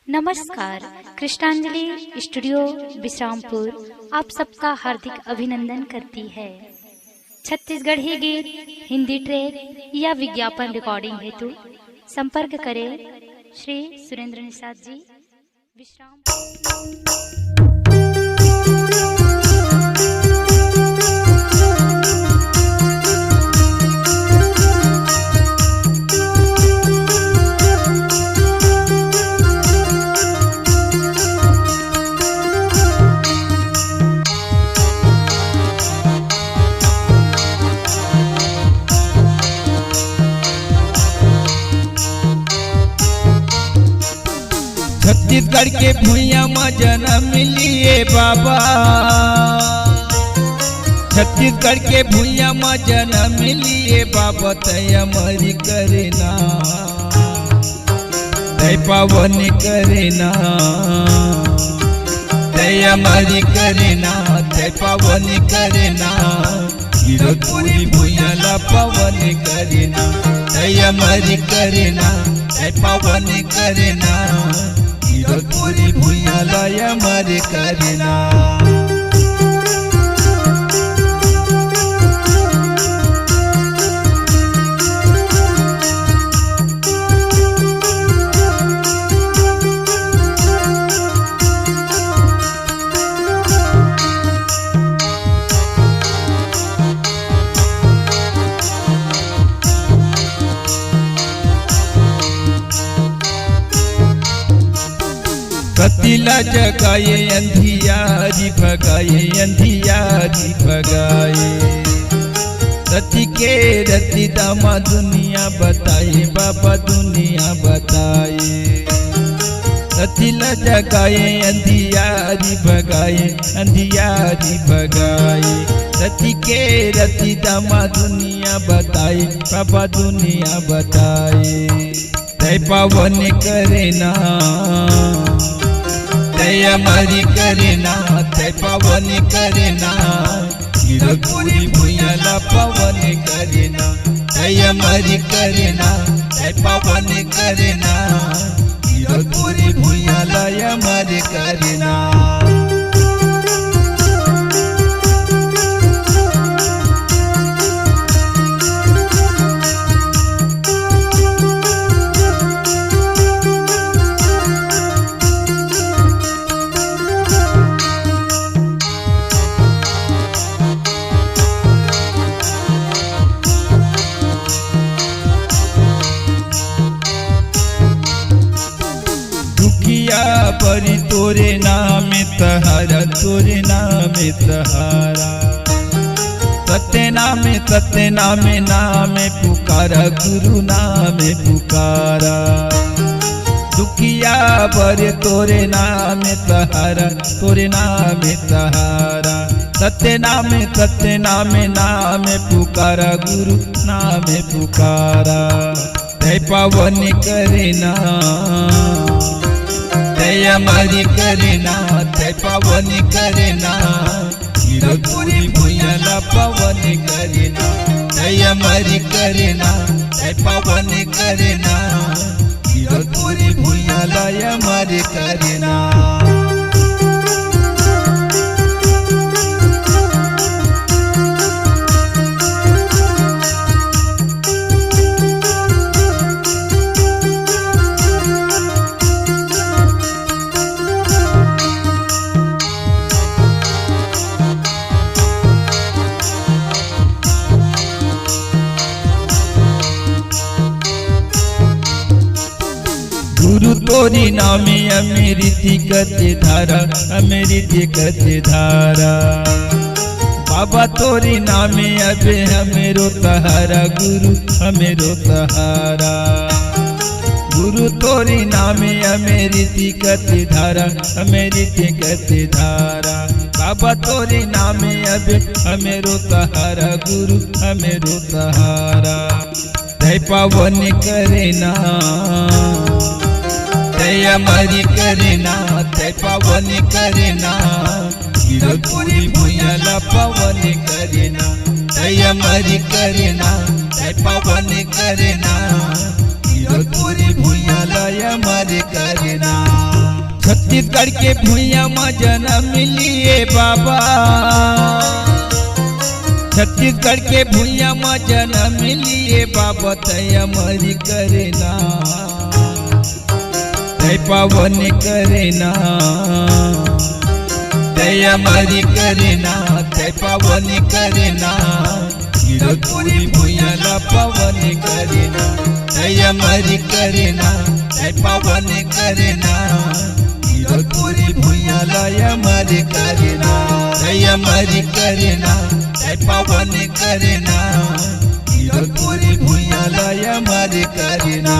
नमस्कार। कृष्णांजलि स्टूडियो विश्रामपुर आप सबका हार्दिक अभिनंदन करती है। छत्तीसगढ़ी गीत, हिंदी ट्रैक या विज्ञापन रिकॉर्डिंग हेतु संपर्क करें श्री सुरेंद्र निषाद जी, विश्राम। छत्तीसगढ़ के भुइयां में जन्म लिए बाबा, छत्तीसगढ़ के भुइयां में जन्म लिए बाबा। तय मरी करना तय पावन करना, तय मरी करना तय पावन करना। गिरधपुरी भुइयां ला पावन करना, तय मरी करना तय पावन करना। गिरधपुरी भुइयां ला मरी करना। कतिला जगाए अंधियारी भगाए, अंधियारी भगाए। रति के रति दामा दुनिया बताए बाबा, दुनिया बताए। कतिला जगाए अंधियारी भगाए, अंधियारी भगाए। रति के रति दामा दुनिया बताए बाबा, दुनिया बताए। तय पावन करना तय मरी करना, तय पावन करना। गिरधपुरी भुइयां ला पावन करना, तय मरी करना तय पावन करना। गिरधपुरी भुइयां ला मरी करना। परी तोरे नाम तहारा, तोरे नाम तहारा। सत्य नाम नाम पुकारा, गुरु नाम पुकारा। दुखिया बरे तोरे नाम तहारा, तोरे नाम तहारा। सत्य नाम नाम पुकारा, गुरु नाम पुकारा। तय पावन करना तय मरी करना, तय पावन करना। गिरधपुरी भुइयां ला पावन करना, तय मरी करना तय पावन करना। गिरधपुरी भुइयां ला मरी करना। गुरु तोरी नामे अमृति गति धारा, अमृति गति धारा। बाबा तोरी नामे अबे हमेरो तहारा, गुरु हमेरो तहारा। गुरु तोरी नामे अमृति गति धारा, अमृति गति धारा। बाबा तोरी नामे अबे हमेरो तहारा, गुरु हमेरो तहारा। तय पावन करना तय मरी करना, तय पावन करना। गिरधपुरी भुइयां ला पावन करना, तय मरी करना तय पावन करना। गिरधपुरी भुइयां ला मरी करना। छत्तीसगढ़ के भूइया में जन्म लिए बाबा, छत्तीसगढ़ के भूइया में जन्म लिए बाबा, तय मरी करना तय पावन करना, तय मरी करना तय पावन करना, हीरकपुरी भूइया ला पावन करना, तय मरी करना तय पावन करना, हीरकपुरी भूइया ला मरी करना, तय मरी करना तय पावन करना, हीरकपुरी भूइया ला मरी करना।